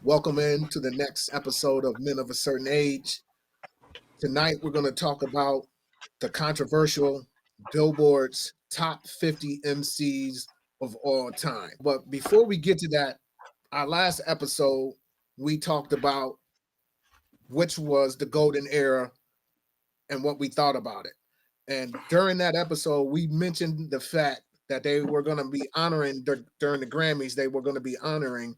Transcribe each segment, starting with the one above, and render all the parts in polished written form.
Welcome in to the next episode of Men of a Certain Age. Tonight, we're going to talk about the controversial Billboard's top 50 MCs of all time. But before we get to that, our last episode, we talked about which was the golden era and what we thought about it. And during that episode, we mentioned the fact that they were going to be honoring, during the Grammys, they were going to be honoring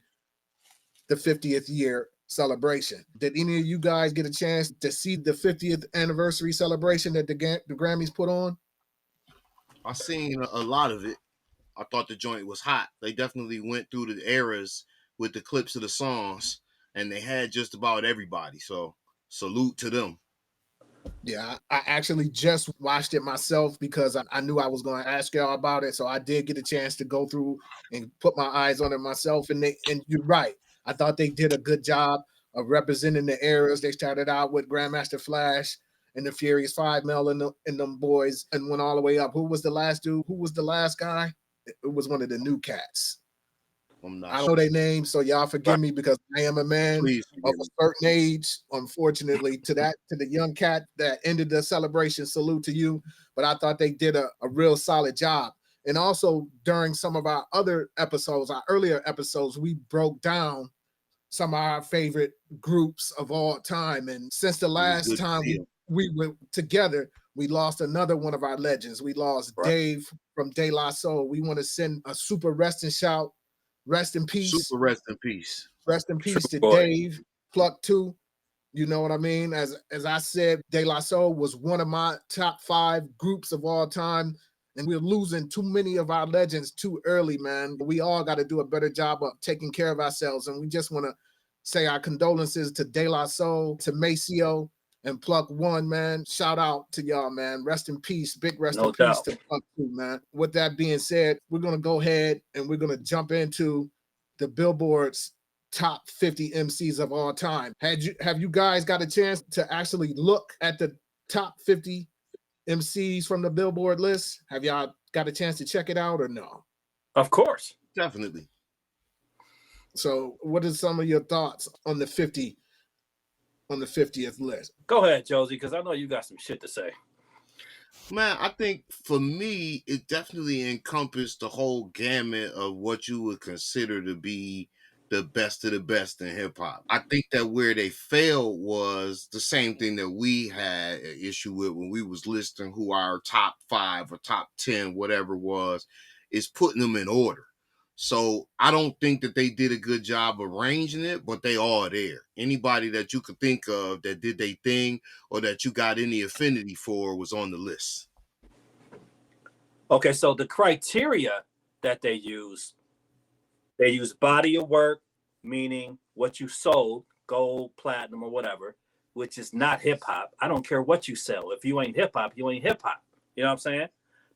the 50th year celebration. Did any of you guys get a chance to see the 50th anniversary celebration that the Grammys put on? I seen a lot of it. I thought the joint was hot. They definitely went through the eras with the clips of the songs, and they had just about everybody. So salute to them. Yeah, I actually just watched it myself because I knew I was going to ask y'all about it. So I did get a chance to go through and put my eyes on it myself. And you're right. I thought they did a good job of representing the eras. They started out with Grandmaster Flash and the Furious Five, Mel and them boys, and went all the way up. Who was the last dude? Who was the last guy? It was one of the new cats. I don't know their names, so y'all forgive me because I am a man of a certain age. Unfortunately, to the young cat that ended the celebration, salute to you. But I thought they did a real solid job. And also during some of our other episodes, our earlier episodes, we broke down some of our favorite groups of all time. And since the last time we were together, we lost another one of our legends. We lost Dave from De La Soul. We want to send a super rest and shout. Rest in peace. Super rest in peace. Rest in peace to Dave Pluck 2. You know what I mean? As I said, De La Soul was one of my top 5 groups of all time. And we're losing too many of our legends too early, man. We all got to do a better job of taking care of ourselves. And we just want to say our condolences to De La Soul, to Maceo, and Pluck 1, man. Shout out to y'all, man. Rest in peace. Big rest in peace to Pluck 2, man. With that being said, we're going to go ahead and we're going to jump into the Billboard's top 50 MCs of all time. Have you guys got a chance to actually look at the top 50 MCs from the Billboard list? Have y'all got a chance to check it out or no? Of course. Definitely. So what are some of your thoughts on the 50 on the 50th list? Go ahead, Josie, because I know you got some shit to say. Man, I think for me, it definitely encompassed the whole gamut of what you would consider to be the best of the best in hip hop. I think that where they failed was the same thing that we had an issue with when we was listing who our top 5 or top 10, whatever was, is putting them in order. So I don't think that they did a good job arranging it, but they are there. Anybody that you could think of that did their thing or that you got any affinity for was on the list. Okay, so the criteria that they use body of work, meaning what you sold, gold, platinum, or whatever, which is not hip hop. I don't care what you sell. If you ain't hip hop, you ain't hip hop. You know what I'm saying?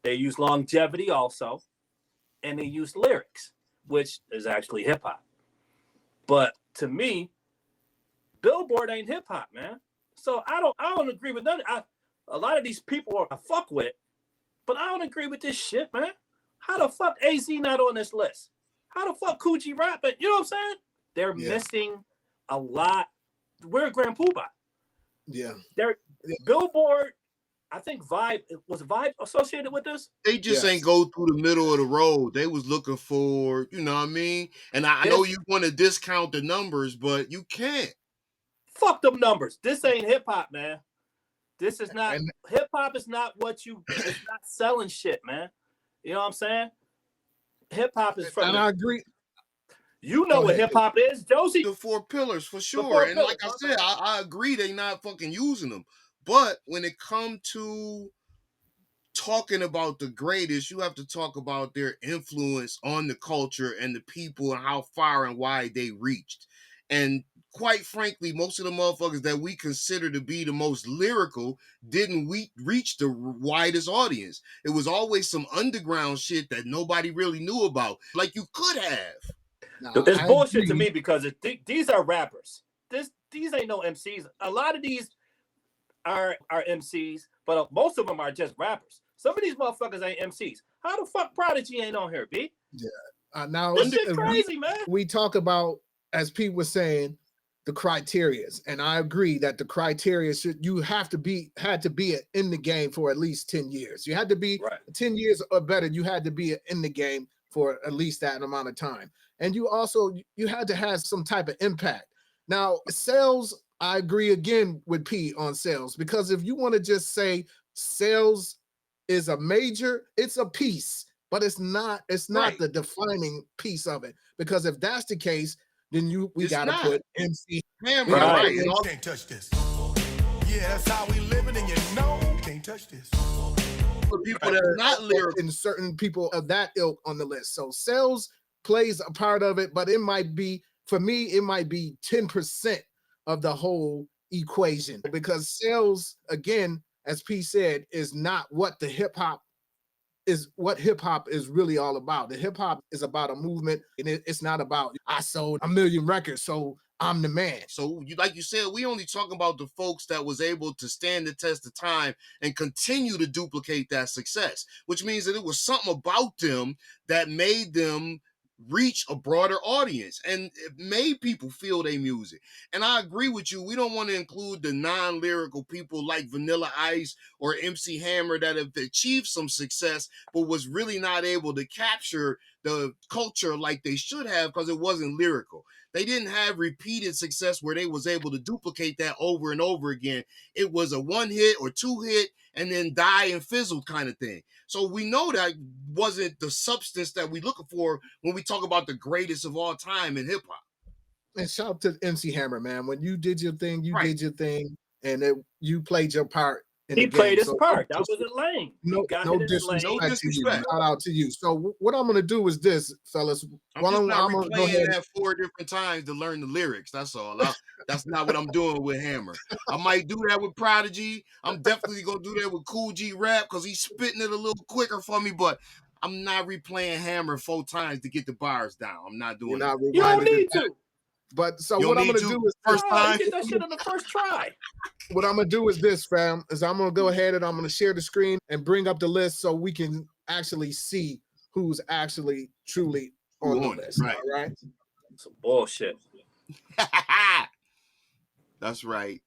They use longevity also. And they use lyrics, which is actually hip hop. But to me, Billboard ain't hip hop, man. So I don't agree with none. A lot of these people I fuck with, but I don't agree with this shit, man. How the fuck AZ not on this list? How the fuck Coogee rapping? You know what I'm saying? They're missing a lot. We're Grand Poobah. Yeah. Billboard. I think Vibe associated with this. They just ain't go through the middle of the road. They was looking for, you know what I mean? And I know you want to discount the numbers, but you can't. Fuck them numbers. This ain't hip hop, man. This is not hip hop. Is not what you. It's not selling shit, man. You know what I'm saying? Hip hop is from. And I agree. You know what hip hop is, Josie? The 4 pillars for sure. And like I said, I agree they not fucking using them. But when it comes to talking about the greatest, you have to talk about their influence on the culture and the people and how far and wide they reached. And quite frankly, most of the motherfuckers that we consider to be the most lyrical didn't reach the widest audience. It was always some underground shit that nobody really knew about, like you could have. It's bullshit to me because these are rappers. These ain't no MCs. A lot of these are MCs, but most of them are just rappers. Some of these motherfuckers ain't MCs. How the fuck Prodigy ain't on here, B? Yeah. Now this shit crazy, man. We talk about as Pete was saying, the criterias, and I agree that the criteria had to be in the game for at least 10 years. You had to be 10 years or better. You had to be in the game for at least that amount of time, and you had to have some type of impact. Now, sales, I agree again with Pete on sales, because if you want to just say sales is a major, it's a piece, but it's not the defining piece of it, because if that's the case, then we got to put MC Hammer. Right. You can't touch this. Yeah, that's how we living, and you know can't touch this. For people that are not lyrical, and certain people of that ilk on the list. So sales plays a part of it, but it might be, for me, it might be 10% of the whole equation, because sales, again, as P said, is not what hip hop is really all about. The hip hop is about a movement, and it's not about I sold 1 million records, so I'm the man. So like you said, we only talking about the folks that was able to stand the test of time and continue to duplicate that success, which means that it was something about them that made them reach a broader audience, and it made people feel their music. And I agree with you. We don't want to include the non-lyrical people like Vanilla Ice or MC Hammer that have achieved some success, but was really not able to capture the culture like they should have because it wasn't lyrical. They didn't have repeated success where they was able to duplicate that over and over again. It was a 1 hit or 2 hit and then die and fizzle kind of thing. So we know that wasn't the substance that we looking for when we talk about the greatest of all time in hip hop. And shout out to MC Hammer, man. When you did your thing, did your thing, and you played your part. He played his part. That wasn't lame. No disrespect to you. Shout out to you. So what I'm gonna do is this, fellas. I'm gonna go ahead that 4 different times to learn the lyrics. That's all. That's not what I'm doing with Hammer. I might do that with Prodigy. I'm definitely gonna do that with Cool G Rap because he's spitting it a little quicker for me. But I'm not replaying Hammer 4 times to get the bars down. I'm not doing that. You don't need to. But so what I'm gonna do is first time get that shit on the first try. What I'm gonna do is this, fam, is I'm gonna go ahead and I'm gonna share the screen and bring up the list so we can actually see who's actually truly on the list. Right. All right. Some bullshit. That's right.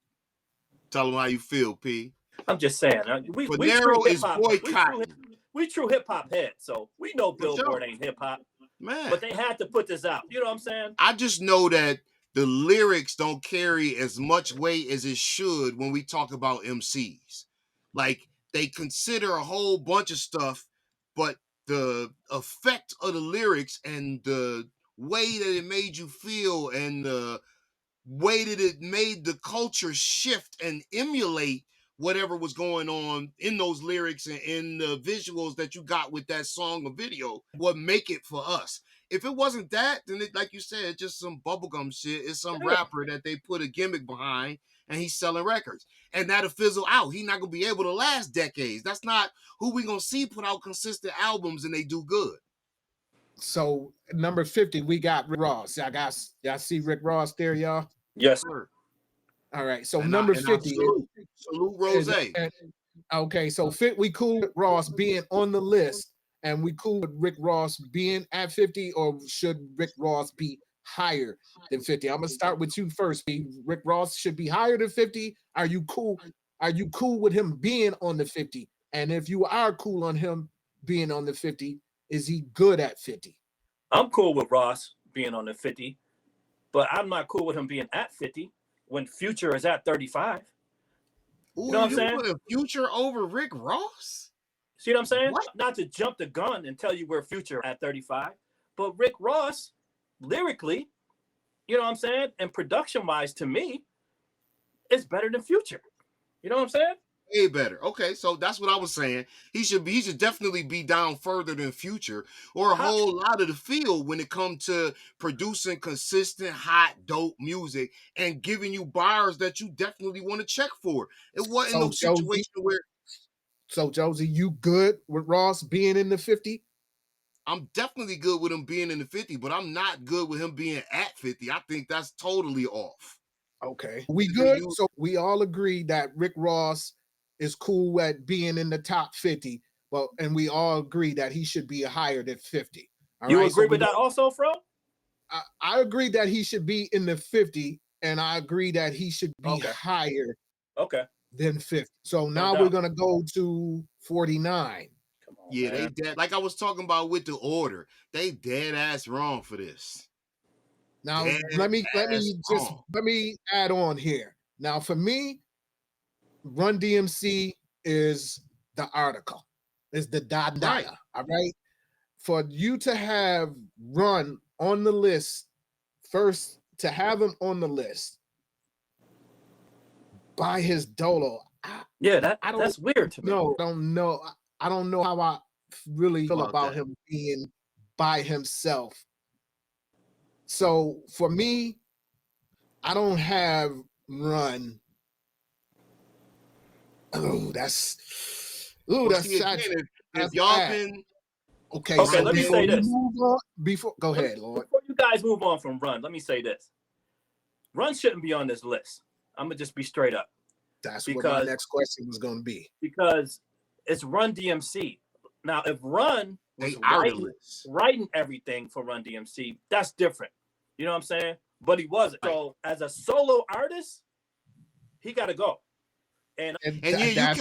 Tell them how you feel, P. I'm just saying. We true hip hop heads, so we know Billboard ain't hip hop. Man. But they had to put this out. You know what I'm saying? I just know that the lyrics don't carry as much weight as it should when we talk about MCs. Like, they consider a whole bunch of stuff, but the effect of the lyrics and the way that it made you feel and the way that it made the culture shift and emulate whatever was going on in those lyrics and in the visuals that you got with that song or video, what make it for us. If it wasn't that, then like you said, it's just some bubblegum shit. It's some rapper that they put a gimmick behind and he's selling records. And that'll fizzle out. He's not going to be able to last decades. That's not who we going to see put out consistent albums and they do good. So number 50, we got Rick Ross. Y'all see Rick Ross there, y'all? Yes, sir. All right, so number 50. Salute Rose. Okay, so we cool with Ross being on the list, and we cool with Rick Ross being at 50, or should Rick Ross be higher than 50? I'm gonna start with you first. Rick Ross should be higher than 50. Are you cool? Are you cool with him being on the 50? And if you are cool on him being on the 50, is he good at 50? I'm cool with Ross being on the 50, but I'm not cool with him being at 50. When Future is at 35. Ooh, you know what I'm saying? Put Future over Rick Ross? See what I'm saying? What? Not to jump the gun and tell you where Future at 35, but Rick Ross, lyrically, you know what I'm saying? And production-wise, to me, is better than Future. You know what I'm saying? Way better. Okay, so that's what I was saying. He should definitely be down further than Future or a whole lot of the field when it comes to producing consistent, hot, dope music and giving you bars that you definitely want to check for. It wasn't no situation where. So Josie, you good with Ross being in the 50? I'm definitely good with him being in the 50, but I'm not good with him being at 50. I think that's totally off. Okay, we good. So we all agree that Rick Ross is cool at being in the top 50, and we all agree that he should be higher than 50. You agree with that also, Fro? I agree that he should be in the 50, and I agree that he should be Okay. higher Okay. than 50. So now doubt. we're gonna go to 49. Come on, Yeah, man. they dead. Like I was talking about with the order, they dead ass wrong for this. Now Dead let me ass wrong. add on here. Now for me, Run DMC is the article, is the data. Right. All right. For you to have Run on the list, first to have him on the list by his dolo. Yeah, I that's weird to me. No, I don't know how I really feel about that. him being by himself. So for me, I don't have Run. That's See, again, if y'all bad. can. Okay, Okay, so let me before say we this. move on, go ahead, Lord. Before you guys move on from Run, let me say this. Run shouldn't be on this list. I'm gonna just be straight up. That's what my next question was going to be. Because it's Run DMC. Now, if Run was writing everything for Run DMC, that's different. You know what I'm saying? But he wasn't. Right. So as a solo artist, he got to go. And yeah,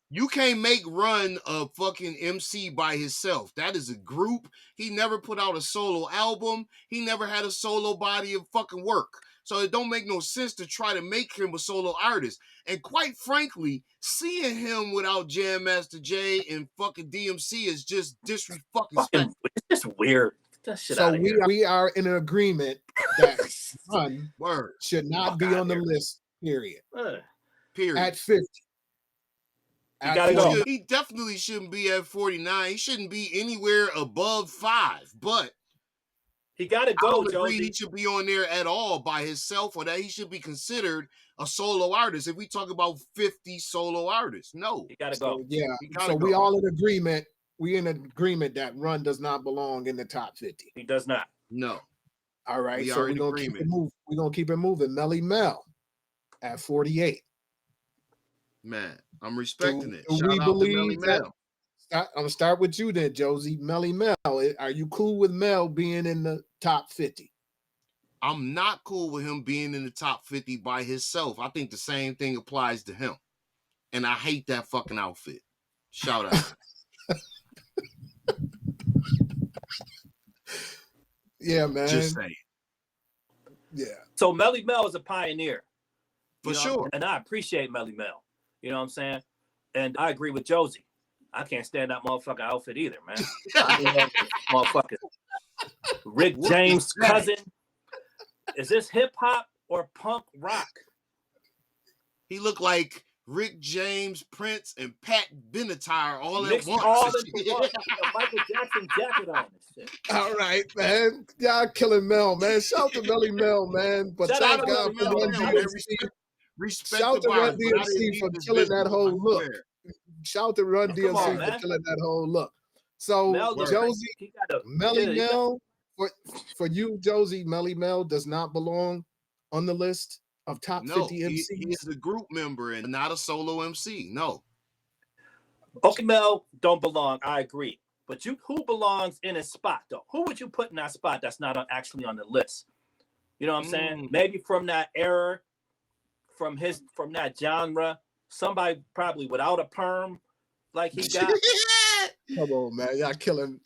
you can't make Run a fucking MC by himself. That is a group. He never put out a solo album. He never had a solo body of fucking work. So it don't make no sense to try to make him a solo artist. And quite frankly, seeing him without Jam Master Jay and fucking DMC is just disrespectful. It's just weird. That shit so we are in an agreement that Run should not be on the list. Period. Period. At 50. You gotta go. He definitely shouldn't be at 49. He shouldn't be anywhere above 5. But he gotta go. I don't agree he should be on there at all by himself, or that he should be considered a solo artist. If we talk about 50 solo artists, no, he gotta go. So, yeah. So we all in agreement. We in agreement that Run does not belong in the top 50. He does not. No. All right. So we're gonna keep it moving. We're gonna keep it moving. Melly Mel at 48. Man, I'm respecting it. Do we believe that? I'm gonna start with you then, Josie. Melly Mel, are you cool with Mel being in the top 50? I'm not cool with him being in the top 50 by himself. I think the same thing applies to him. And I hate that fucking outfit. Shout out. Yeah, man. Just saying. Yeah. So Melly Mel is a pioneer. For sure. And I appreciate Melly Mel. You know what I'm saying? And I agree with Josie. I can't stand that motherfucker outfit either, man. Motherfucker. Rick James' cousin. Is this hip hop or punk rock? He looked like Rick James, Prince, and Pat Benatar all mixed at once. All into one. Michael Jackson jacket on and shit. All right, man. Y'all killing Mel, man. Shout to Melly Mel, man. But Shout thank God for Run DMC. Shout to Run DMC for killing that whole look. Shout to Run DMC for killing that whole look. So Josie, Melly Mel, for you, Josie, Melly Mel does not belong on the list of top 50 MCs. He is a group member and not a solo MC. No. Okay, Mel don't belong. I agree. But who belongs in a spot though? Who would you put in that spot that's not actually on the list? You know what I'm saying? Maybe from that era, from that genre, somebody probably without a perm like he got. Come on, man. Y'all killing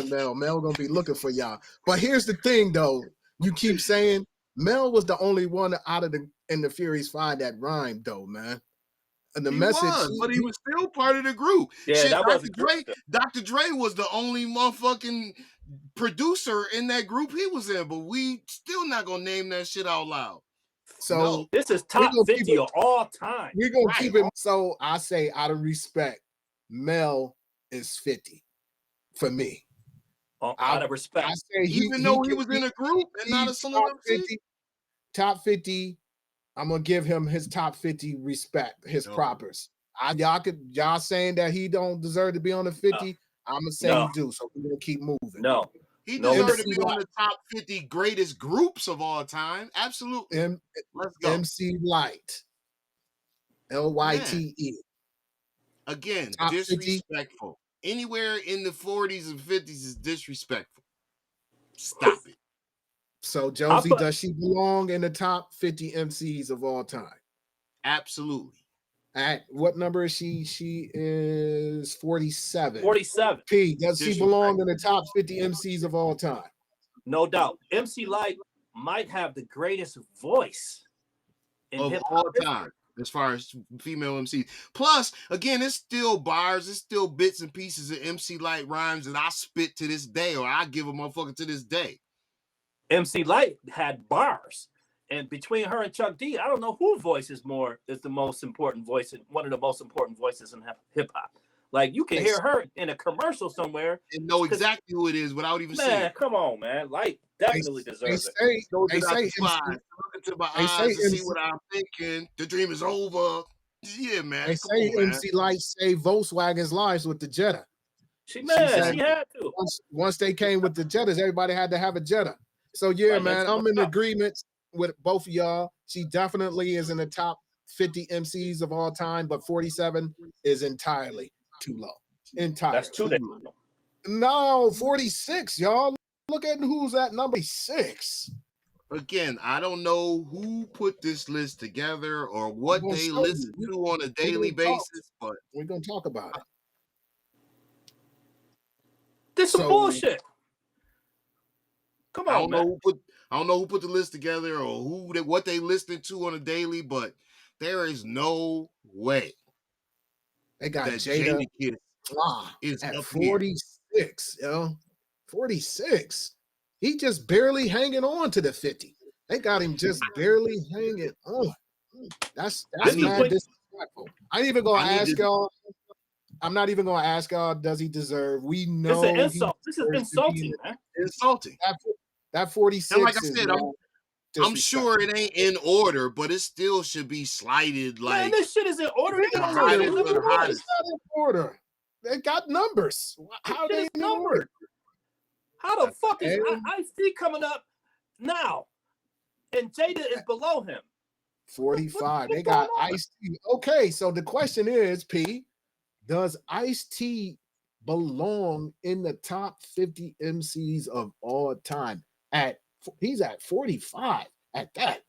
Mel. Mel gonna be looking for y'all. But here's the thing though. You keep saying Mel was the only one out of the Furious 5 that rhymed though, man. And the message but he was still part of the group. Yeah, shit, that was Dre. Dr. Dre was the only motherfucking producer in that group he was in, but we still not gonna name that shit out loud. So this is top 50 of all time. We're gonna keep it. So I say, out of respect, Mel is 50 for me. Out of respect, I say even though he was in a group and not a solo MC. Top 50. I'm gonna give him his top 50 respect, his propers. Y'all saying that he don't deserve to be on the 50. I'm gonna say he do. So we're gonna keep moving. No. He deserves to be on the top 50 greatest groups of all time. Absolutely. Let's go. MC Light. LYTE. Again, top disrespectful. 50. Anywhere in the 40s and 50s is disrespectful. Stop it. So Josie, does she belong in the top 50 MCs of all time? Absolutely. At what number is she? She is 47. 47. P, does she belong in the top 50 MCs of all time? No doubt. MC Lyte might have the greatest voice in of hip-hop all history. time as far as female MCs. Plus, again, it's still bars, it's still bits and pieces of MC Lyte rhymes that I spit to this day, or I give a motherfucker to this day. MC Lyte had bars. And between her and Chuck D, I don't know who voice is the most important voice, one of the most important voices in hip hop. Like you can hear her in a commercial somewhere and know exactly who it is without even seeing it. Come on, man. Lyte definitely deserves it. They say look into my eyes and see what I'm thinking. The dream is over. Yeah, man. They say MC Lyte saved Volkswagen's lives with the Jetta. She had to. Once they came with the Jettas, everybody had to have a Jetta. So yeah, man, I'm in agreement with both of y'all. She definitely is in the top 50 MCs of all time, but 47 is entirely too low. Entirely. That's too low. No, 46, y'all. Look at who's at number 6. Again, I don't know who put this list together or what they listen to on a daily basis, but we're gonna talk about it. This is bullshit. Come on, I don't know who put the list together or what they listened to on a daily, but there is no way they got Jada is at up 46, yo. 46. He just barely hanging on to the 50. They got him just barely hanging on. That's mad disrespectful. I ain't even gonna ask y'all. I'm not even gonna ask y'all, does he deserve? We know it's an insult. This is insulting, man. Insulting. That 46. And like I said, I'm sure it ain't in order, but it still should be slighted. Like, man, this shit is in order. It's not in order. They got numbers. How they in order? How the fuck is Ice-T coming up now? And Jada is below him. 45. They got Ice-T. Okay, so the question is, P, does Ice-T belong in the top 50 MCs of all time? He's at 45 at that.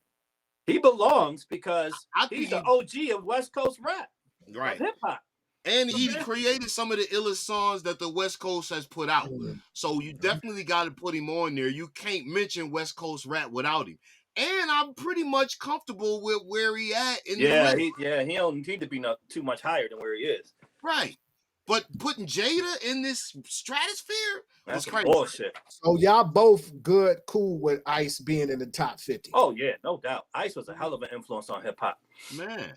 He belongs because he's the OG of West Coast rap, right? Hip hop, and he created some of the illest songs that the West Coast has put out. So you definitely got to put him on there. You can't mention West Coast rap without him. And I'm pretty much comfortable with where he at in the list. He don't need to be too much higher than where he is. Right. But putting Jada in this stratosphere was crazy. Bullshit. So y'all both cool with Ice being in the top 50. Oh yeah, no doubt. Ice was a hell of an influence on hip hop. Man.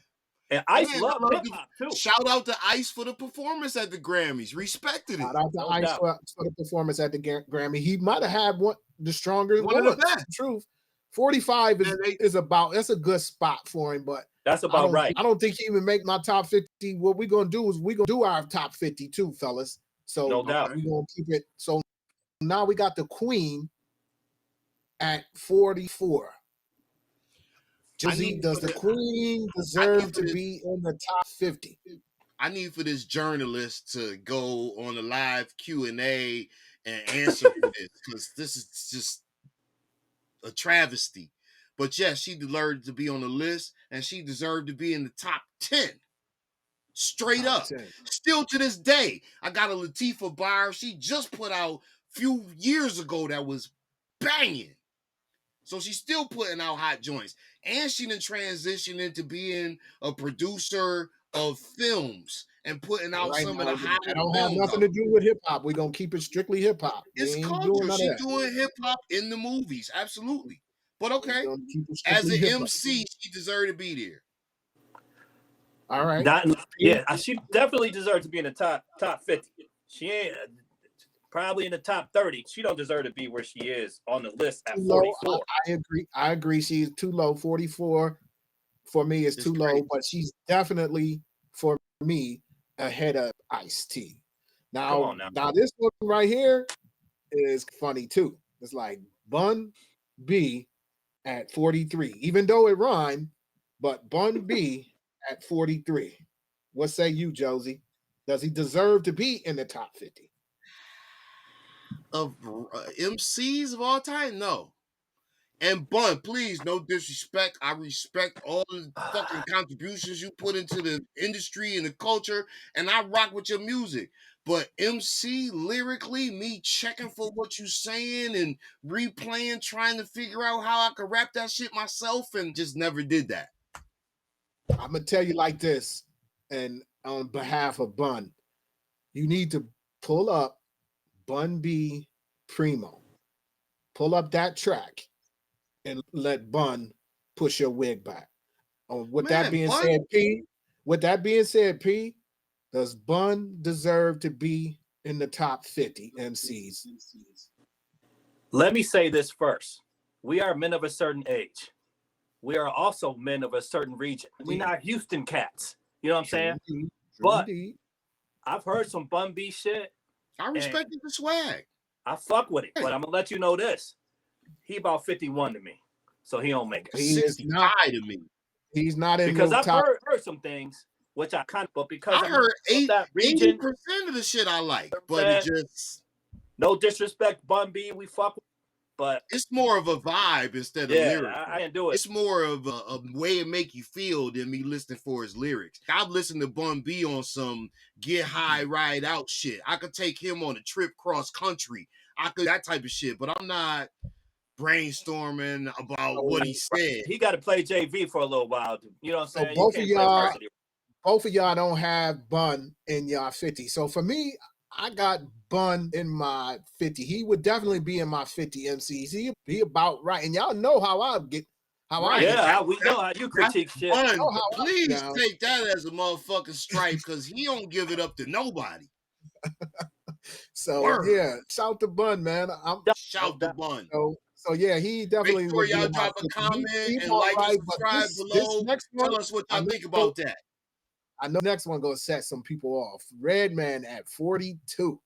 And Ice loved hip hop too. Shout out to Ice for the performance at the Grammys. Respected it. Shout out to Ice for the performance at the Grammy. He might have had one of the best. Truth. 45 is about, that's a good spot for him, but that's about right. I don't think he even make my top 50. What we're gonna do is we're gonna do our top 50 too, fellas. So no doubt we're gonna keep it. So now we got the Queen at 44. Does the Queen deserve to be in the top 50? I need for this journalist to go on a live Q&A and answer for this, because this is just a travesty. But yes, she deserved to be on the list, and she deserved to be in the top 10. Straight up. 10. Still to this day, I got a Latifah bar she just put out a few years ago that was banging. So she's still putting out hot joints. And she done transitioned into being a producer of films and putting out some of the hottest. I don't have nothing to do with hip hop. We're gonna keep it strictly hip hop. It's culture. She's doing hip hop in the movies, absolutely. But okay, as an MC, she deserved to be there. All right. She definitely deserves to be in the top 50. She ain't probably in the top 30. She don't deserve to be where she is on the list at 44. I agree. She's too low. 44 for me is too low, but she's definitely for me ahead of Ice-T. Now this one right here is funny too. It's like Bun B at 43, even though it rhymed, but Bun B at 43. What say you, Josie? Does he deserve to be in the top 50? Of MCs of all time? No. And Bun, please, no disrespect. I respect all the fucking contributions you put into the industry and the culture, and I rock with your music. But MC lyrically, me checking for what you saying and replaying, trying to figure out how I could rap that shit myself, and just never did that. I'm gonna tell you like this, and on behalf of Bun, you need to pull up Bun B Primo. Pull up that track and let Bun push your wig back. With that being said, P, does Bun deserve to be in the top 50 MCs? Let me say this first. We are men of a certain age. We are also men of a certain region. We're not Houston cats. You know what I'm saying? But I've heard some Bun B shit. I respect the swag. I fuck with it, but I'm gonna let you know this. He about 51 to me, so he don't make it. He is not to me. He's not in because no I've top. heard some things which I kind of, but because I heard that region, 80% of the shit I like, but it just no disrespect, Bun B, we fuck with, but it's more of a vibe instead of lyrics. I can't do it. It's more of a way to make you feel than me listening for his lyrics. I've listened to Bun B on some get high, ride out shit. I could take him on a trip cross country. I could that type of shit, but I'm not brainstorming about what he said. He got to play JV for a little while. You know what I'm saying? So both of y'all don't have Bun in y'all 50. So for me, I got Bun in my 50. He would definitely be in my 50 MCs. He'd be about right. And y'all know how I get. We know how you critique shit. Bun, please take that as a motherfucking stripe because he don't give it up to nobody. So shout to Bun, man. Shout to Bun. So yeah, he definitely. Make sure y'all drop a comment and like and subscribe below. Tell us what y'all think about that. I know next one gonna set some people off. Redman at 42.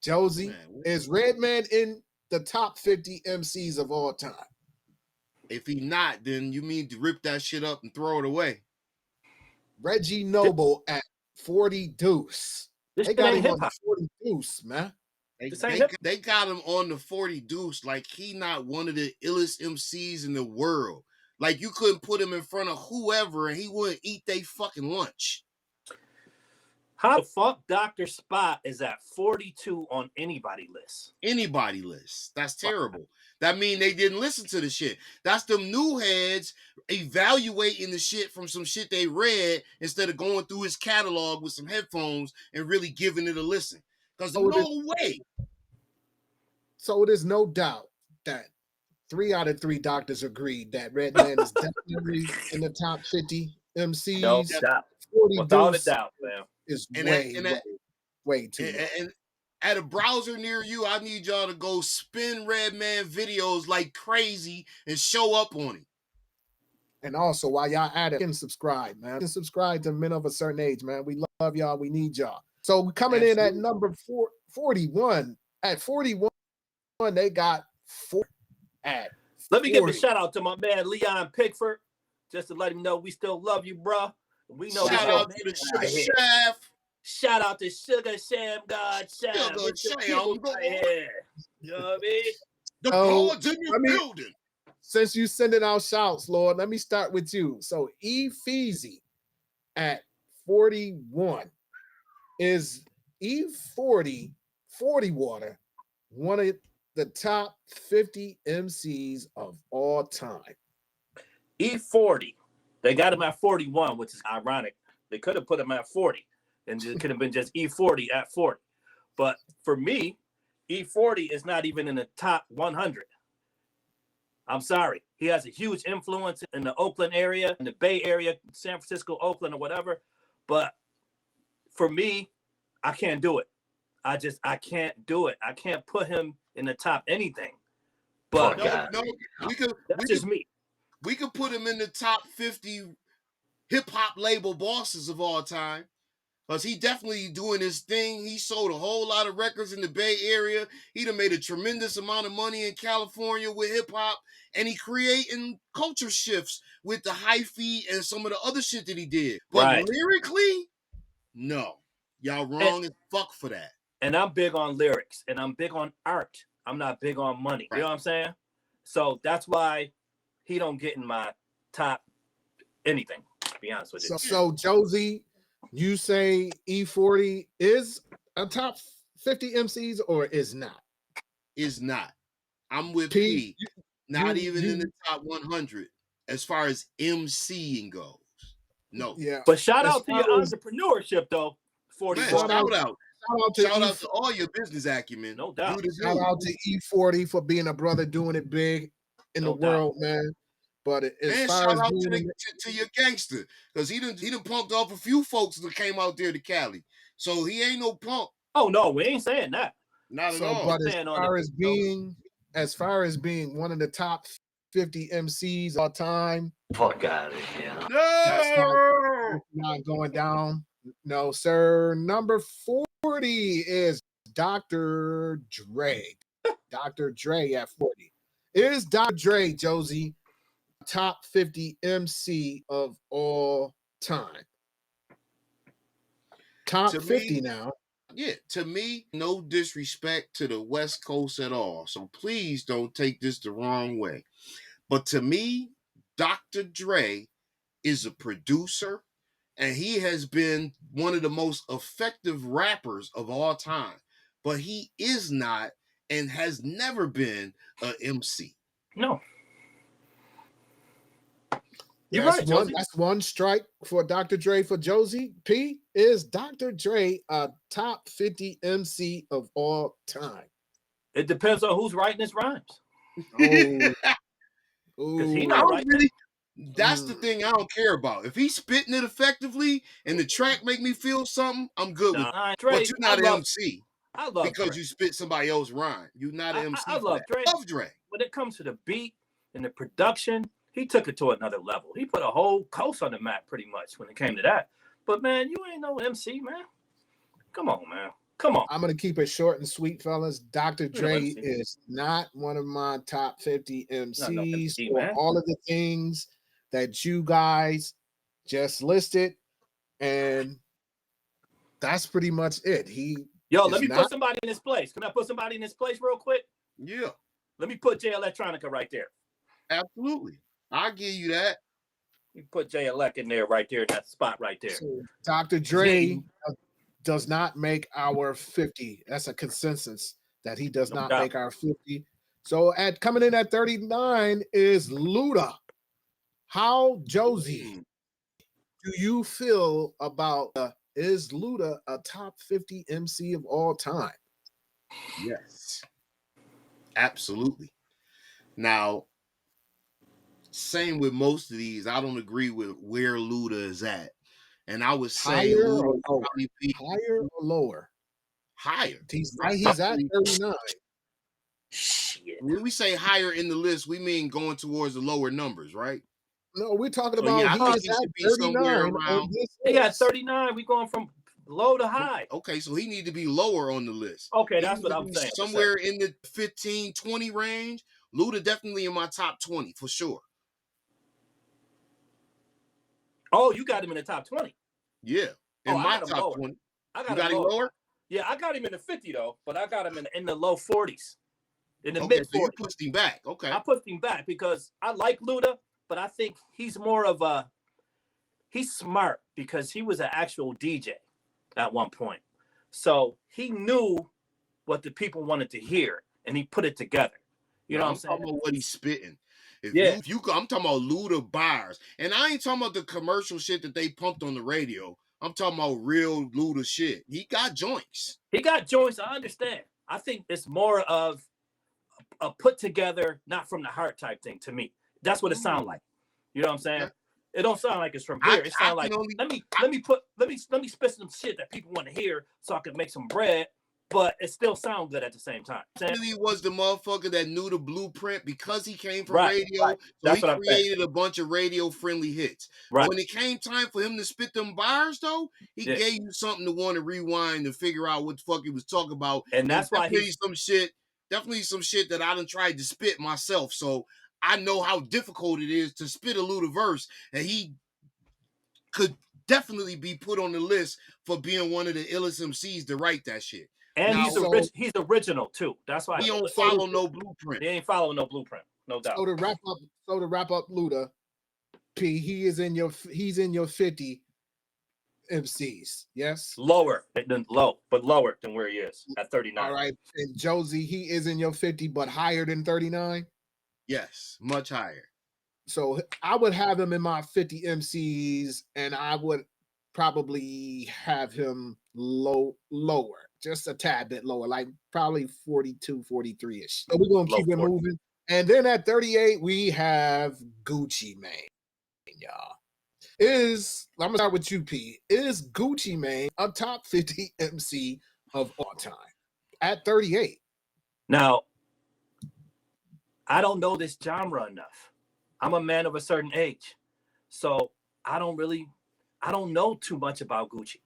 Josie, is Redman in the top 50 MCs of all time? If he not, then you mean to rip that shit up and throw it away. Reggie Noble at 40 Deuce. They got him on the 40 Deuce, man. They got him on the 40 Deuce like he not one of the illest MCs in the world. Like you couldn't put him in front of whoever and he wouldn't eat they fucking lunch. How the fuck Dr. Spot is at 42 on anybody list? Anybody list. That's terrible. That mean they didn't listen to the shit. That's them new heads evaluating the shit from some shit they read instead of going through his catalog with some headphones and really giving it a listen. Because no way. So it is no doubt that 3 out of 3 doctors agreed that Redman is definitely in the top 50 MCs. No doubt. Without a doubt, man. Is way too much. And at a browser near you, I need y'all to go spin Redman videos like crazy and show up on it. And also, while y'all at it, subscribe, man. And subscribe to Men of a Certain Age, man. We love y'all. We need y'all. So coming in at number 41. At 41, they got 4 at 40. Let me give a shout out to my man Leon Pickford, just to let him know we still love you, bro. We know. Shout out to the Sugar Chef. Shout out to Sugar Sham God Sham. You know what I mean? The Lord's in your building. Since you sending out shouts, Lord, let me start with you. So E Feezy at 41. Is E40 40 Water one of the top 50 MCs of all time? E40. They got him at 41, which is ironic. They could have put him at 40, and it could have been just E40 at 40. But for me, E40 is not even in the top 100. I'm sorry. He has a huge influence in the Oakland area, in the Bay Area, San Francisco, Oakland, or whatever. But for me, I can't do it. I can't do it. I can't put him in the top anything. But that's just me. We could put him in the top 50 hip-hop label bosses of all time. Because he definitely doing his thing. He sold a whole lot of records in the Bay Area. He done made a tremendous amount of money in California with hip-hop. And he creating culture shifts with the hyphy and some of the other shit that he did. But lyrically, no. Y'all wrong as fuck for that. And I'm big on lyrics. And I'm big on art. I'm not big on money. You know what I'm saying? So that's why he don't get in my top anything, to be honest with you. So Josie, you say E40 is a top 50 MCs or is not? Is not. I'm with P, P. Not even in the top 100 as far as MCing goes. No. Yeah. But shout As out to your far as- entrepreneurship, though. 40. Man, Shout out. Shout out to all your business acumen. No doubt. Shout out to E40 for being a brother doing it big in No the world, man. But as And far shout as out being to your gangster, because he done pumped off a few folks that came out there to Cali. So he ain't no punk. Oh no, we ain't saying that. Not at so, all. but Stand on as far as being one of the top 50 MCs all time, Fuck out of here. No, not going down. No, sir. Number 40 is Dr. Dre. Dr. Dre at 40. Is Dr. Dre, Josie, top 50 MC of all time? Top To 50 me- now. Yeah, to me, no disrespect to the West Coast at all. So please don't take this the wrong way. But to me, Dr. Dre is a producer, and he has been one of the most effective rappers of all time. But he is not and has never been a MC. No. You're right, Josie. That's one strike for Dr. Dre for Josie. P, is Dr. Dre a top 50 MC of all time? It depends on who's writing his rhymes. Oh, Because he I not don't writing. really, that's the thing I don't care about. If he's spitting it effectively and the track make me feel something, I'm good with it. Nah, Dre, But you're not an MC I love because Dre. you spit somebody else's rhyme. You're not an MC. I for love that. Dre. Love Dre. When it comes to the beat and the production, he took it to another level. He put a whole coast on the map pretty much when it came to that. But man, you ain't no MC, man. Come on, man. Come on. I'm going to keep it short and sweet, fellas. Dr. Dre MC. is not one of my top 50 Not no MCs MC, for man. all of the things that you guys just listed. And that's pretty much it. Yo, is let me not- put somebody in his place. Can I put somebody in his place real quick? Yeah, Let me put Jay Electronica right there. absolutely. I'll give you that. You put Jay Elec in there right there, in that spot right there. So Dr. Dre does not make our 50. That's a consensus that he does No not doubt. make our 50. So coming in at 39 is Luda. How, Josie, do you feel about is Luda a top 50 MC of all time? Yes, absolutely. Now, same with most of these. I don't agree with where Luda is at, and I would say Higher Luda or would lower? probably be Higher or lower? higher. He's at 39. Shit. When we say higher in the list, we mean going towards the lower numbers, right? No, we're talking So, about yeah, I he think is he at should be somewhere 39 on around. this He got list. 39. We going from low to high. Okay, so he need to be lower on the list. Okay, He that's need what to I'm be saying. Somewhere in the 15, 20 range. Luda definitely in my top 20 for sure. Oh, you got him in the top 20. Yeah, in Oh, I my got him top lower. 20. I You got got him him lower. lower? Yeah, I got him in the 50 though, but I got him in the low 40s, in the Okay, mid so you 40s. pushed him back. Okay. I pushed him back because I like Luda, but I think he's more of he's smart because he was an actual DJ at one point. So he knew what the people wanted to hear and he put it together. You know what I'm saying? I'm talking about what he's spitting. Yeah. I'm talking about Luda bars. And I ain't talking about the commercial shit that they pumped on the radio. I'm talking about real Luda shit. He got joints. He got joints, I understand. I think it's more of a put together, not from the heart type thing to me. That's what it sounds like. You know what I'm saying? Yeah. It don't sound like it's from here. It sounds like let me spit some shit that people want to hear so I can make some bread, but it still sounds good at the same time. Really was the motherfucker that knew the blueprint because he came from Right, radio. right. So That's he what I'm saying. created a bunch of radio friendly hits. Right. But when it came time for him to spit them bars, though, he Yeah. gave you something to want to rewind and figure out what the fuck he was talking about. And that's why definitely some shit that I done tried to spit myself. So I know how difficult it is to spit a Luda verse, and he could definitely be put on the list for being one of the illest MCs to write that shit. And Now, he's original too. That's why he don't follow no blueprint. He ain't following no blueprint. no doubt. So to wrap up, Luda, P, he's in your 50 MCs. Yes. Lower than where he is at 39. All right. And Josie, he is in your 50, but higher than 39. Yes, much higher. So I would have him in my 50 MCs, and I would probably have him lower, just a tad bit lower, like probably 42, 43-ish. So we're gonna keep it moving. And then at 38, we have Gucci Mane, y'all. I'm gonna start with you, P. Is Gucci Mane a top 50 MC of all time at 38? Now, I don't know this genre enough. I'm a man of a certain age, so I don't know too much about Gucci.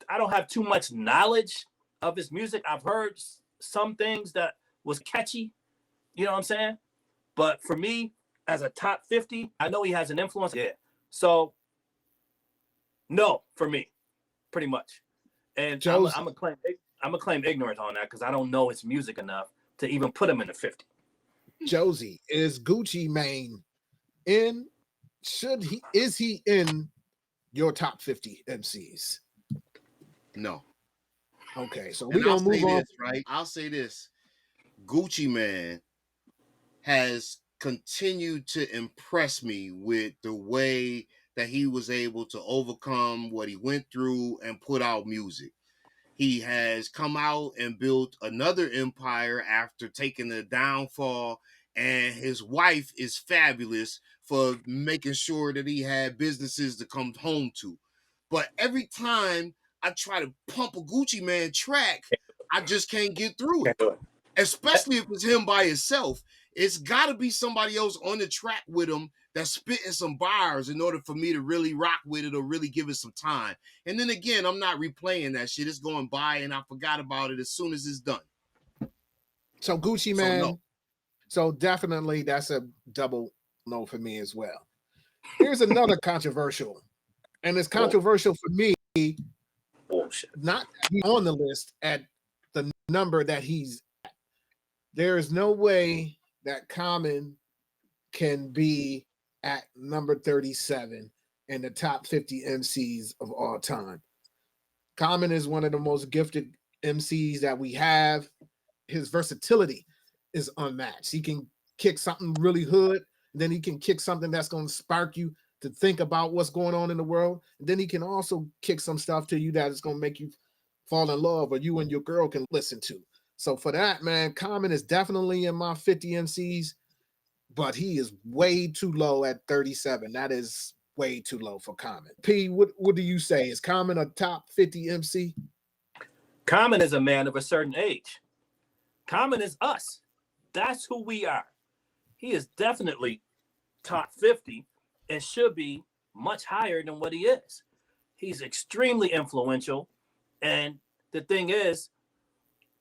I don't have too much knowledge of his music. I've heard some things that was catchy, you know what I'm saying? But for me, as a top 50, I know he has an influence. Yeah. So, no, for me, pretty much. And I'm gonna claim ignorance on that because I don't know his music enough to even put him in the 50. Josie, is Gucci Mane is he in your top 50 MCs? No. Okay, so we're gonna move on. Right? I'll say this. Gucci Mane has continued to impress me with the way that he was able to overcome what he went through and put out music. He has come out and built another empire after taking the downfall, and his wife is fabulous for making sure that he had businesses to come home to. But every time I try to pump a Gucci Mane track, I just can't get through it. Especially if it's him by himself. It's got to be somebody else on the track with him that's spitting some bars in order for me to really rock with it or really give it some time. And then again, I'm not replaying that shit. It's going by and I forgot about it as soon as it's done. So Gucci Mane, so definitely that's a double no for me as well. Here's another controversial, and it's controversial for me. Not on the list at the number that he's at. There is no way that Common can be at number 37 in the top 50 MCs of all time. Common is one of the most gifted MCs that we have. His versatility is unmatched. He can kick something really hood, and then he can kick something that's going to spark you to think about what's going on in the world. And then he can also kick some stuff to you that is going to make you fall in love, or you and your girl can listen to. So for that, man, Common is definitely in my 50 MCs, but he is way too low at 37. That is way too low for Common. P, what do you say? Is Common a top 50 MC? Common is a man of a certain age. Common is us. That's who we are. He is definitely top 50 and should be much higher than what he is. He's extremely influential. And the thing is,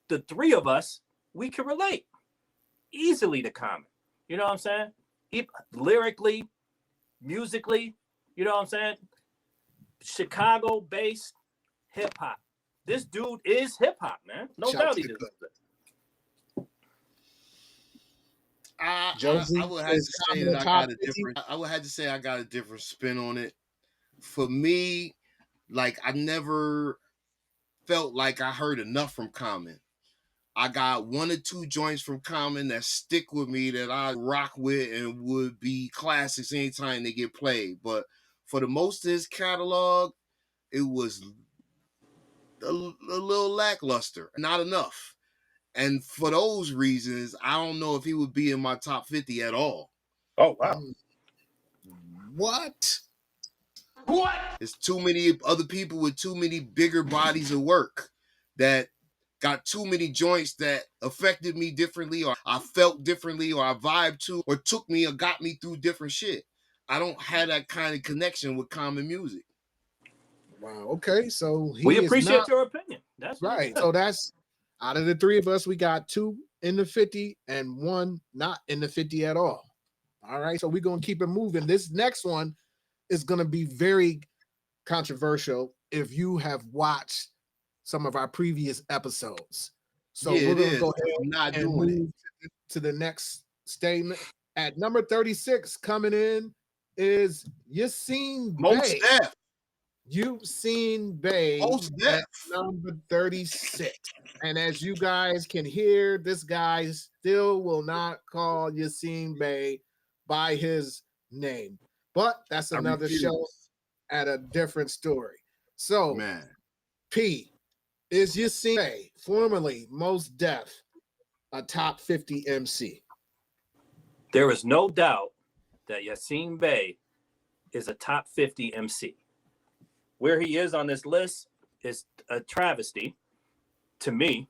the three of us, we can relate easily to Common. You know what I'm saying? Lyrically, musically, you know what I'm saying? Chicago-based hip-hop. This dude is hip-hop, man. No doubt he deserves it. I would have to say I got a different spin on it. For me, like I never felt like I heard enough from Common. I got one or two joints from Common that stick with me that I rock with and would be classics anytime they get played. But for the most of his catalog, it was a little lackluster, not enough. And for those reasons, I don't know if he would be in my top 50 at all. Oh, wow. What? There's too many other people with too many bigger bodies of work that got too many joints that affected me differently, or I felt differently, or I vibed to, or took me or got me through different shit. I don't have that kind of connection with Common music. Wow. Okay. So we appreciate your opinion. That's right. So that's out of the three of us, we got two in the 50 and one not in the 50 at all. All right. So we're going to keep it moving. This next one is going to be very controversial if you have watched some of our previous episodes. So we're going to go ahead and move to the next statement. At number 36 coming in is Yassine Most Bey. Def. You've seen Bey Most at Def. number 36. And as you guys can hear, this guy still will not call Yassine Bey by his name. But that's another show at a different story. So, Man. P, is Yassine Bey, formerly Most Def, a top 50 MC? There is no doubt that Yassine Bey is a top 50 MC. Where he is on this list is a travesty to me,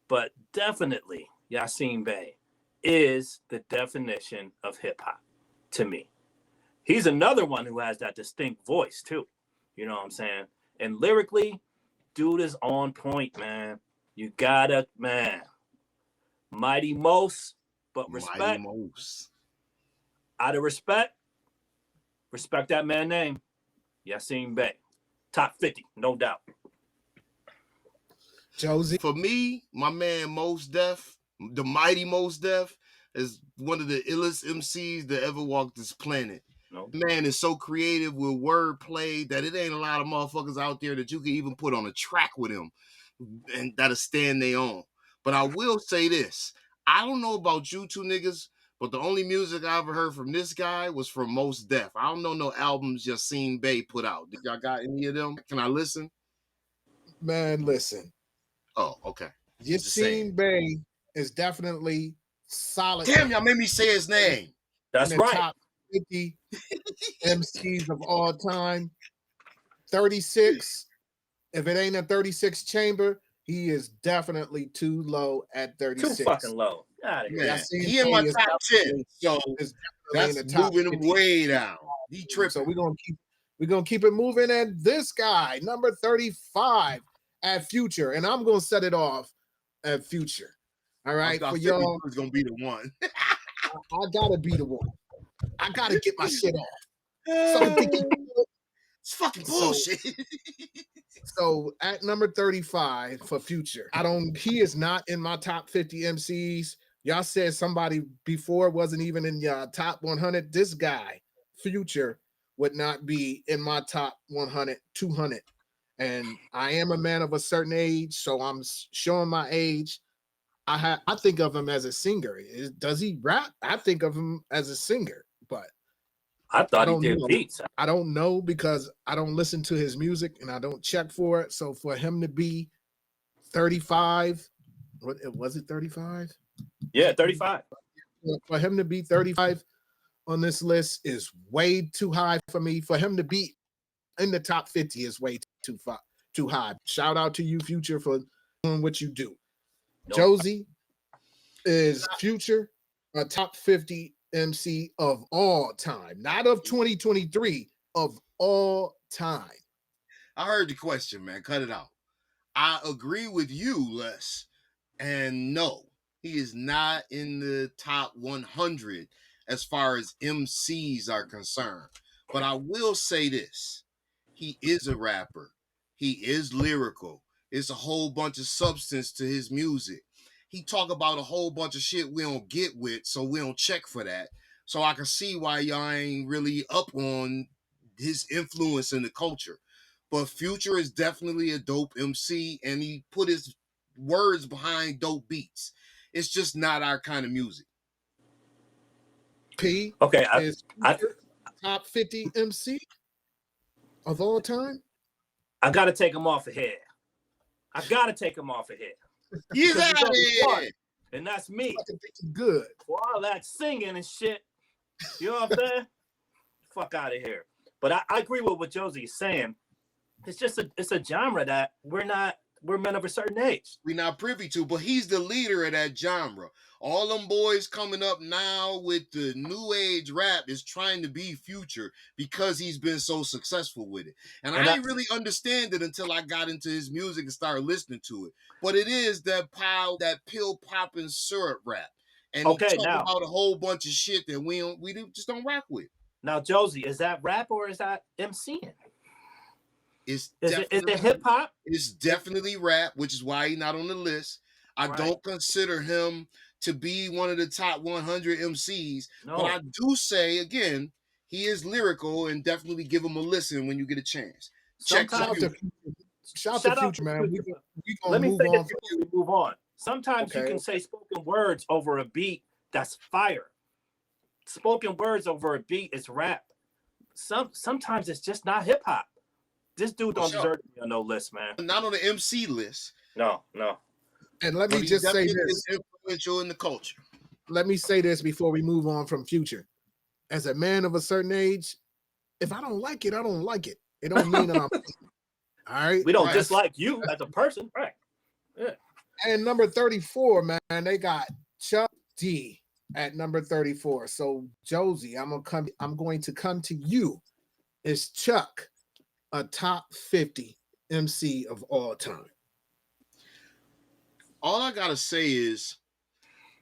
but definitely Yassine Bey is the definition of hip hop to me. He's another one who has that distinct voice too. You know what I'm saying? And lyrically, dude is on point, man. You gotta, man. Mighty Most, but respect. Mighty Most. Out of respect that man name, Yassine Bey. Top 50, no doubt. Josie? For me, my man Most Def, the mighty Most Def, is one of the illest MCs that ever walked this planet. No. The man is so creative with wordplay that it ain't a lot of motherfuckers out there that you can even put on a track with him and that'll stand their own. But I will say this. I don't know about you two niggas, but the only music I ever heard from this guy was from Most Def. I don't know no albums Yassine Bey put out. Did y'all got any of them? Can I listen? Man, listen. Oh, okay. Yassine Bey is definitely solid. Damn, y'all made me say his name. That's in the right. top 50 MCs of all time. 36. If it ain't a 36 chamber, he is definitely too low at 36. Too fucking low. Out of here. Man, he in my top 10. So that's moving him way down. He tripping. So we're gonna keep it moving. And this guy, number 35 at Future, and I'm gonna set it off at Future. All right, for y'all, is gonna be the one. I gotta be the one. I gotta get my shit off. It's fucking bullshit. So at number 35 for Future, he is not in my top 50 MCs. Y'all said somebody before wasn't even in your top 100. This guy, Future, would not be in my top 100, 200. And I am a man of a certain age, so I'm showing my age. I think of him as a singer. Does he rap? I think of him as a singer, but I thought he did beats. I don't know because I don't listen to his music and I don't check for it. So for him to be 35, what was it, 35? Yeah, 35. For him to be 35 on this list is way too high for me. For him to be in the top 50 is way too high. Shout out to you, Future, for doing what you do. Nope. Josie, is Future a top 50 MC of all time? Not of 2023, of all time. I heard the question, man. Cut it out. I agree with you, Les. And no, he is not in the top 100 as far as MCs are concerned. But I will say this. He is a rapper. He is lyrical. It's a whole bunch of substance to his music. He talk about a whole bunch of shit we don't get with, so we don't check for that. So I can see why y'all ain't really up on his influence in the culture. But Future is definitely a dope MC, and he put his words behind dope beats. It's just not our kind of music. P. Okay, is top 50 MC of all time? I gotta take him off of here. He's out of here. And that's me. Good. For all that singing and shit. You know what I'm saying? Fuck out of here. But I agree with what Josie is saying. It's just a genre that we're men of a certain age. We're not privy to, but he's the leader of that genre. All them boys coming up now with the new age rap is trying to be Future because he's been so successful with it. And I didn't really understand it until I got into his music and started listening to it. But it is that pill popping syrup rap. And he talk about a whole bunch of shit that we just don't rock with. Now, Josie, is that rap or is that MCing? Is it hip hop? It's definitely rap, which is why he's not on the list. I don't consider him to be one of the top 100 MCs. No. But I do say again, he is lyrical, and definitely give him a listen when you get a chance. Check Sometimes- the Shout Shout to out Future, to man. Future. We Let gonna me move say on this from before we move on. Sometimes you Okay. can say spoken words over a beat that's fire. Spoken words over a beat is rap. Sometimes it's just not hip hop. This dude don't sure. deserve to be on no list, man. Not on the MC list. No. And let But me he just say definitely this. is influential in the culture. Let me say this before we move on from Future. As a man of a certain age, if I don't like it, I don't like it. It don't mean that I'm all right. We don't Right. dislike you as a person, right? Yeah. And number 34, man, they got Chuck D at number 34. So Josie, I'm going to come to you. Is Chuck a top 50 MC of all time? All I gotta say is,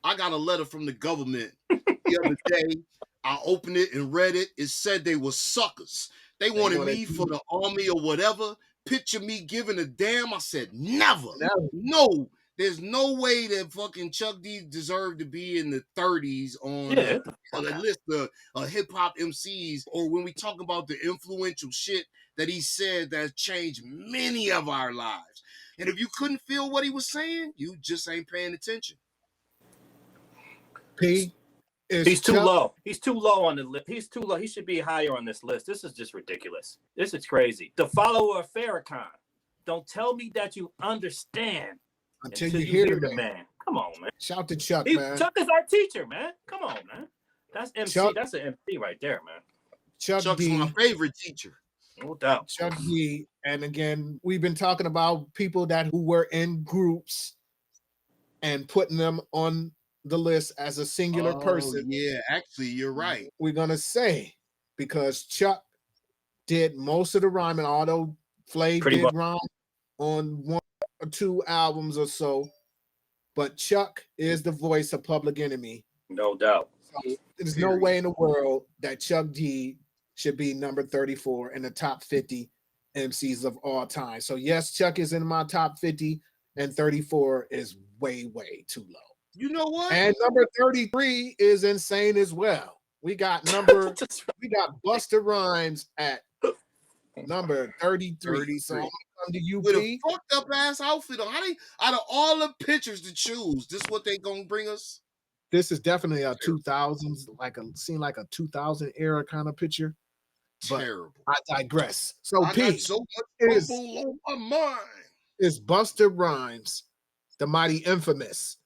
I got a letter from the government the other day. I opened it and read it. It said they were suckers. They wanted me for the army or whatever. Picture me giving a damn. I said, never. No. There's no way that fucking Chuck D deserved to be in the 30s on a list of hip hop MCs, or when we talk about the influential shit that he said that changed many of our lives. And if you couldn't feel what he was saying, you just ain't paying attention. P. He's too low. He's too low on the list. He's too low. He should be higher on this list. This is just ridiculous. This is crazy. The follower of Farrakhan. Don't tell me that you understand until you hear the man. Come on, man. Shout to Chuck, man. Chuck is our teacher, man. Come on, man. That's MC. Chuck, that's an MC right there, man. Chuck's D, my favorite teacher. No doubt. Chuck D. And again, we've been talking about people who were in groups and putting them on the list as a singular person. Yeah, actually, you're right. We're gonna say, because Chuck did most of the rhyming, although Flav did rhyme on 1 or 2 albums or so, but Chuck is the voice of Public Enemy. No doubt. So there's no way in the world that Chuck D should be number 34 in the top 50 MCs of all time. So yes, Chuck is in my top 50, and 34 is way, way too low. You know what? And number 33 is insane as well. We got Busta Rhymes at number 33. So I'm gonna come to you, with a fucked up ass outfit on. Out of all the pictures to choose, this what they gonna bring us? This is definitely a 2000s, seem like a 2000 era kind of picture. But terrible. I digress. So I P, got so much trouble on my mind. Is Busta Rhymes, the mighty infamous,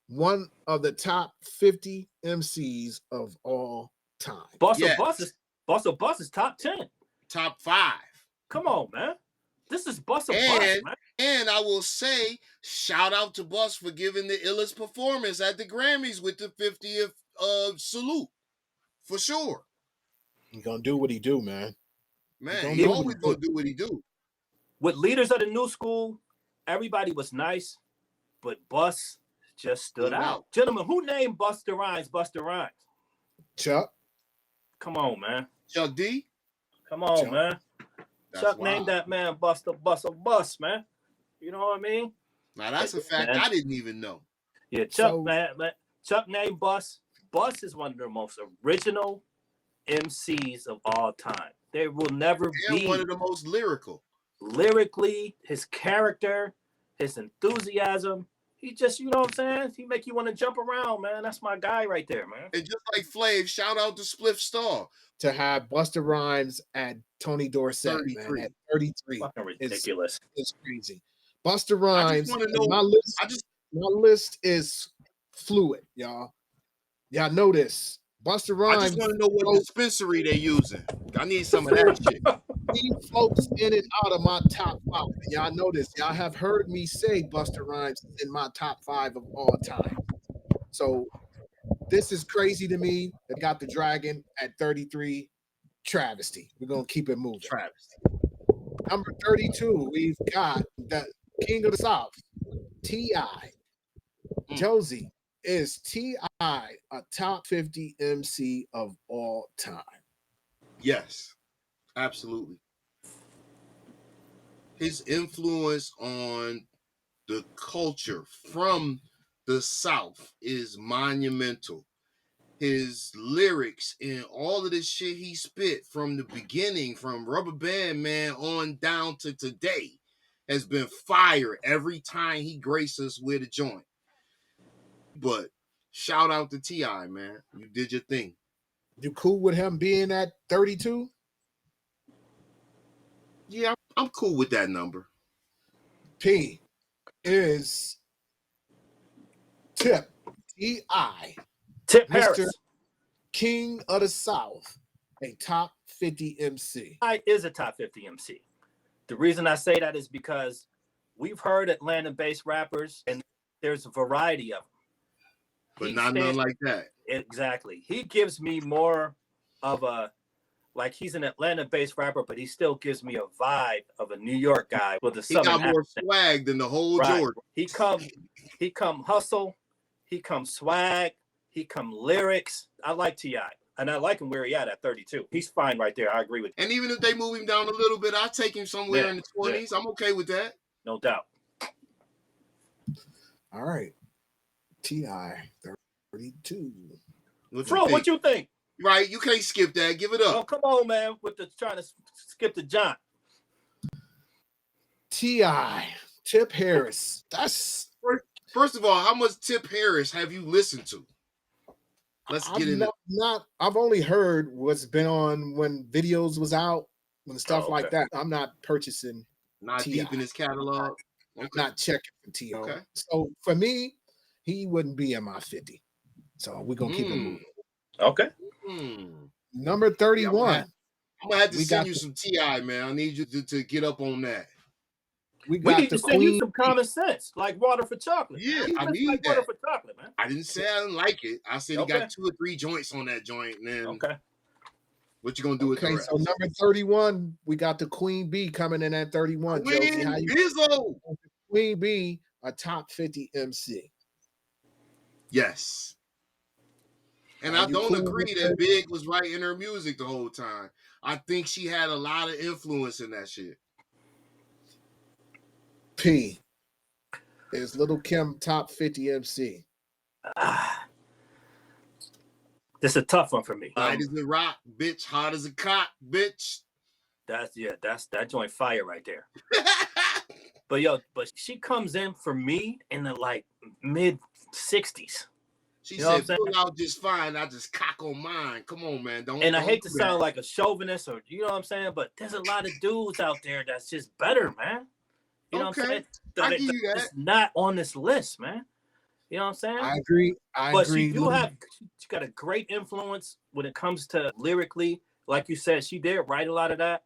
one of the top 50 MCs of all time? Busta Bus is top 10. Top 5. Come on, man. This is Busta Bus, man. And I will say, shout out to Bus for giving the illest performance at the Grammys with the 50th salute. For sure. He's gonna do what he do, man. Man, he always gonna do what he do. With leaders of the new school, everybody was nice, but Bus just stood out. Gentlemen, who named Busta Rhymes Busta Rhymes? Chuck. Come on, man. Chuck D? Come on, man. Chuck named that man Busta Bus, man. You know what I mean? Now that's a fact I didn't even know. Yeah, Chuck, man. Chuck named Bus. Bus is one of the most original MCs of all time. There will never be one of the most lyrical. Lyrically, his character, his enthusiasm. He just, you know what I'm saying? He make you want to jump around, man. That's my guy right there, man. And just like Flav, shout out to Spliff Star. To have Busta Rhymes at Tony Dorsett, 33. Man, at 33. Fucking ridiculous. It's crazy. Busta Rhymes, my list is fluid, y'all. Y'all know this. Busta Rhymes. I just want to know what dispensary they using. I need some of that shit. He floats in and out of my top 5. Y'all know this. Y'all have heard me say Busta Rhymes is in my top 5 of all time. So this is crazy to me. They got the Dragon at 33. Travesty. We're gonna keep it moving. Travesty. Number 32, we've got the King of the South, T.I. Josie, is T.I. a top 50 MC of all time? Yes, absolutely. His influence on the culture from the South is monumental. His lyrics and all of this shit he spit from the beginning, from Rubber Band Man on down to today, has been fire every time he graced us with a joint. But shout out to T.I., man. You did your thing. You cool with him being at 32? Yeah, I'm cool with that number. P is Tip, T.I., Tip Mr. Harris. King of the South, a top 50 MC. I is a top 50 MC. The reason I say that is because we've heard Atlanta-based rappers, and there's a variety of them. But not none like that. Exactly. He gives me more of a, like he's an Atlanta-based rapper, but he still gives me a vibe of a New York guy with a He got southern more accent. swag than the whole Right. Jordan. He come hustle, he come swag, he come lyrics. I like T.I., and I like him where he at 32. He's fine right there. I agree with you. And even if they move him down a little bit, I'll take him somewhere in the 20s. I'm okay with that. No doubt. All right. T.I., 32. What you think? Right, you can't skip that. Give it up. Oh, come on, man, with the trying to skip the John. T.I., Tip Harris. That's First of all, how much Tip Harris have you listened to? Let's get into I've only heard what's been on when videos was out, when stuff like that. I'm not purchasing. Not T.I. deep in his catalog. I'm not checking for T.I. Okay. So for me, he wouldn't be in my 50. So we're gonna keep it moving. Okay. Number 31. I'm gonna have to send you some T.I., man. I need you to get up on that. We need to send you some common sense, like water for chocolate. Yeah, I need like that. water for chocolate, man. I didn't say I didn't like it. I said he got 2 or 3 joints on that joint. And then what you gonna do with the rest? So number 31, we got the Queen Bee coming in at 31. Josie, how you Bizzo. Queen Bee, a top 50 MC. Yes. And I don't agree that Big was writing her music the whole time. I think she had a lot of influence in that shit. P is Little Kim top 50 MC. This is a tough one for me. Light as a rock, bitch. Hot as a cock, bitch. That's that joint fire right there. But she comes in for me in the like mid 60s. She said, "Pull out just fine. I just cock on mine. Come on, man. I hate to sound like a chauvinist, or you know what I'm saying, but there's a lot of dudes out there that's just better, man. You know what I'm saying? I give you that. It's not on this list, man. You know what I'm saying? I agree. But she got a great influence when it comes to lyrically. Like you said, she did write a lot of that,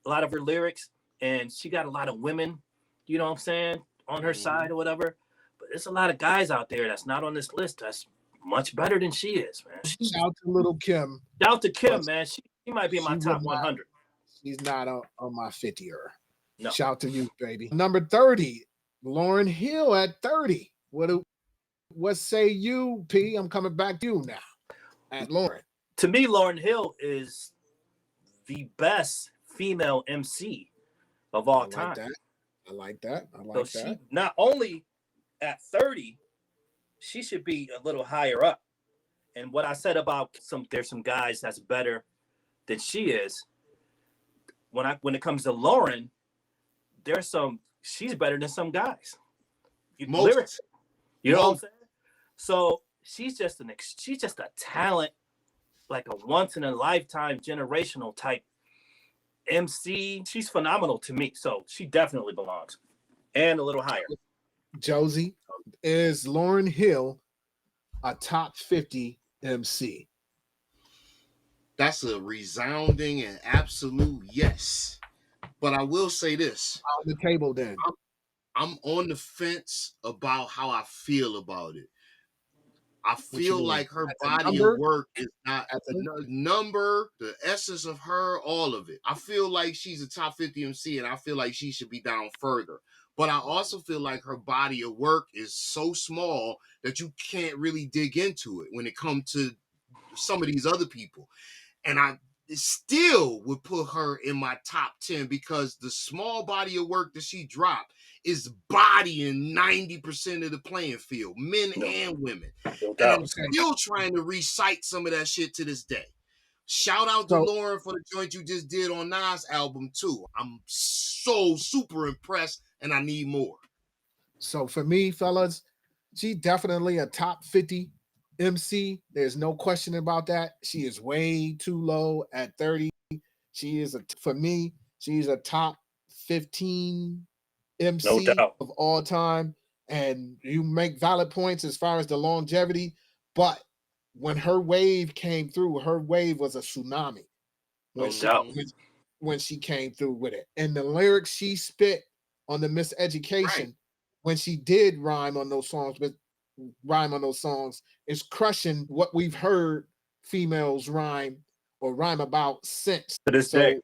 a lot of her lyrics, and she got a lot of women, you know what I'm saying, on her side or whatever. But there's a lot of guys out there that's not on this list that's much better than she is, man. Shout out to Little Kim. Shout out to Kim, man. She might be in my top 100. She's not on my 50-er. No. Shout out to you, baby. Number 30, Lauryn Hill at 30. What say you, P? I'm coming back to you now. At Lauryn. To me, Lauryn Hill is the best female MC of all time. I like that. She not only at 30, she should be a little higher up. And what I said about there's some guys that's better than she is. When it comes to Lauryn, she's better than some guys. You know what I'm saying? So she's just a talent, like a once in a lifetime generational type MC. She's phenomenal to me. So she definitely belongs. And a little higher. Josie, is Lauryn Hill a top 50 MC? That's a resounding and absolute yes. But I will say this. On the table then. I'm on the fence about how I feel about it. I feel like her body of work is not at the number, the essence of her, all of it. I feel like she's a top 50 MC, and I feel like she should be down further. But I also feel like her body of work is so small that you can't really dig into it when it comes to some of these other people. And still would put her in my top 10 because the small body of work that she dropped is bodying 90% of the playing field, men and women. No And I'm doubt. still trying to recite some of that shit to this day. Shout out to So- Lauren for the joint you just did on Nas' album too. I'm so super impressed and I need more. So for me, fellas, she definitely a top 50 MC. There's no question about that. She is way too low at 30. She is for me, she's a top 15 MC No doubt. of all time. And you make valid points as far as the longevity, but when her wave came through, her wave was a tsunami. No doubt. When she came through with it. And the lyrics she spit on the Miseducation, Right. when she did rhyme on those songs, is crushing what we've heard females rhyme or rhyme about since. To this day.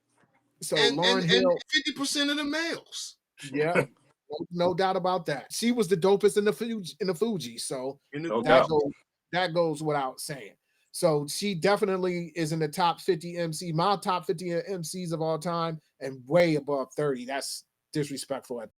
So And Lauryn Hill, 50% of the males. yeah, no doubt about that. She was the dopest in the Fuji. So No that doubt. goes without saying. So she definitely is in the top 50 MC, my top 50 MCs of all time, and way above 30. That's disrespectful at